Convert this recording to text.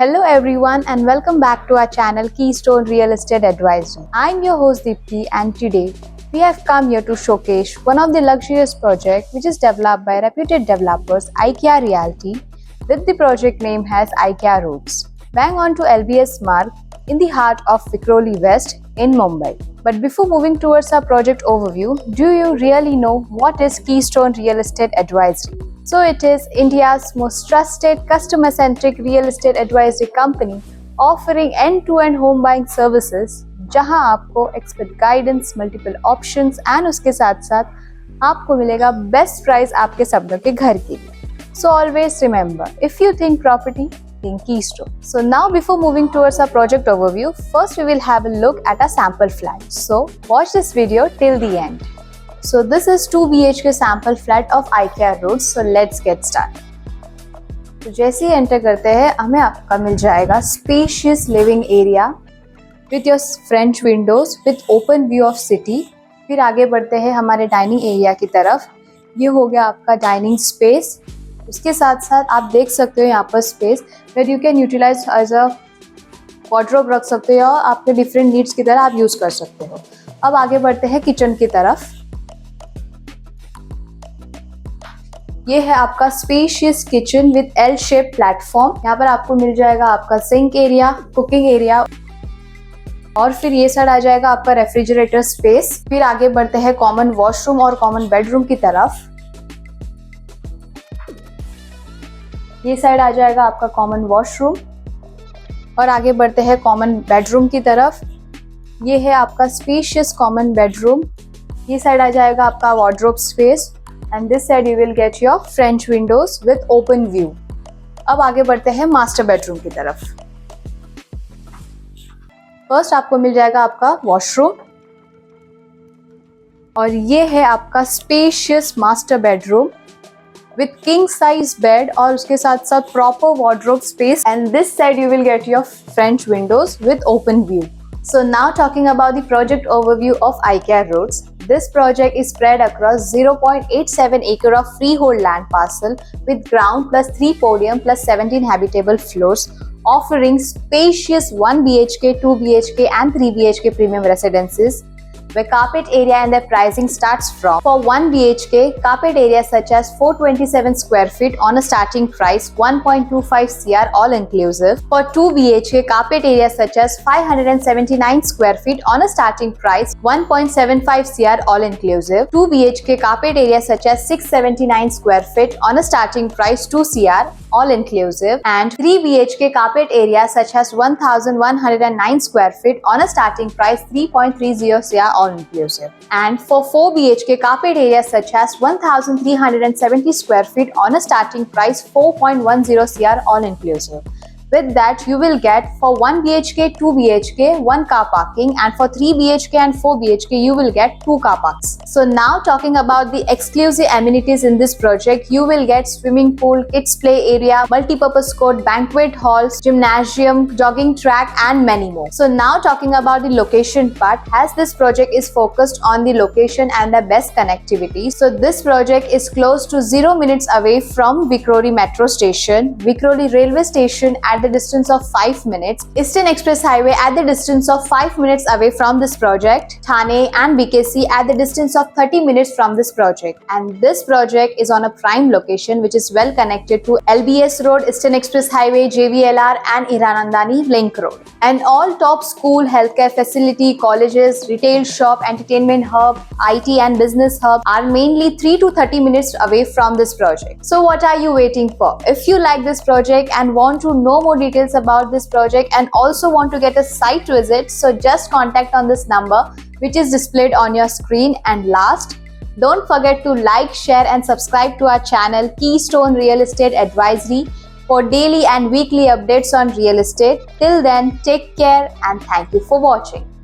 Hello everyone and welcome back to our channel Keystone Real Estate Advisory. I'm your host Deepthi and today we have come here to showcase one of the luxurious projects which is developed by reputed developers IKEA Realty with the project name as IKEA Roots. Bang on to LBS Marg in the heart of Vikhroli West in Mumbai. But before moving towards our project overview, do you really know what is Keystone Real Estate Advisory? So it is India's most trusted customer-centric real estate advisory company offering end-to-end home buying services जहां आपको expert guidance, multiple options and उसके साथ-साथ आपको मिलेगा best price आपके सपनों के घर के लिए. So always remember, if you think property, think Keystone. So now before moving towards our project overview, first we will have a look at a sample flat. So watch this video till the end. So this is 2 BHK sample flat of IKEA Roots. So let's get started. तो जैसे ही enter करते हैं हमें आपका मिल जाएगा spacious living area with your French Windows with open view of city. फिर आगे बढ़ते हैं हमारे डाइनिंग एरिया की तरफ. ये हो गया आपका डाइनिंग स्पेस. उसके साथ साथ आप देख सकते हो यहाँ पर space where you can utilize as a wardrobe रख सकते हो और आपके डिफरेंट नीड्स की तरह आप यूज कर सकते हो. अब आगे बढ़ते हैं किचन की तरफ. ये है आपका spacious kitchen with L shape platform. यहाँ पर आपको मिल जाएगा आपका सिंक एरिया, कुकिंग एरिया और फिर ये साइड आ जाएगा आपका रेफ्रिजरेटर स्पेस. फिर आगे बढ़ते हैं कॉमन वॉशरूम और कॉमन बेडरूम की तरफ. ये साइड आ जाएगा आपका कॉमन वॉशरूम और आगे बढ़ते हैं कॉमन बेडरूम की तरफ. ये है आपका स्पेशियस कॉमन बेडरूम. ये साइड आ जाएगा आपका wardrobe space and this side you will get your French windows with open view. अब आगे बढ़ते हैं मास्टर बेडरूम की तरफ. फर्स्ट आपको मिल जाएगा आपका वॉशरूम और ये है आपका spacious master bedroom with king size bed और उसके साथ साथ proper wardrobe space and this side you will get your French windows with open view. So now talking about the project overview of IKEA Roots. This project is spread across 0.87 acre of freehold land parcel with ground plus 3 podium plus 17 habitable floors, offering spacious 1 BHK, 2 BHK and 3 BHK premium residences where carpet area and their pricing starts from. For 1 BHK, carpet area such as 427 square feet on a starting price 1.25 CR all inclusive. For 2 BHK, carpet area such as 579 square feet on a starting price 1.75 CR all inclusive. 2 BHK, carpet area such as 679 square feet on a starting price 2 CR all inclusive. And 3 BHK, carpet area such as 1109 square feet on a starting price 3.30 CR all inclusive. And for 4 BHK, carpet area such as 1370 square feet on a starting price 4.10 CR all inclusive. With that, you will get for 1 BHK, 2 BHK, 1 car parking and for 3 BHK and 4 BHK, you will get 2 car parks. So now talking about the exclusive amenities in this project, you will get swimming pool, kids play area, multi-purpose court, banquet halls, gymnasium, jogging track and many more. So now talking about the location part, as this project is focused on the location and the best connectivity. So this project is close to 0 minutes away from Vikhroli metro station, Vikhroli railway station at the distance of 5 minutes, Eastern Express Highway at the distance of 5 minutes away from this project, Thane and BKC at the distance of 30 minutes from this project. And this project is on a prime location which is well connected to LBS Road, Eastern Express Highway, JVLR and Hiranandani Link Road. And all top school, healthcare facility, colleges, retail shop, entertainment hub, IT and business hub are mainly 3 to 30 minutes away from this project. So what are you waiting for? If you like this project and want to know more details about this project and also want to get a site visit, so just contact on this number which is displayed on your screen. And last, don't forget to like, share and subscribe to our channel Keystone Real Estate Advisory for daily and weekly updates on real estate. Till then, take care and thank you for watching.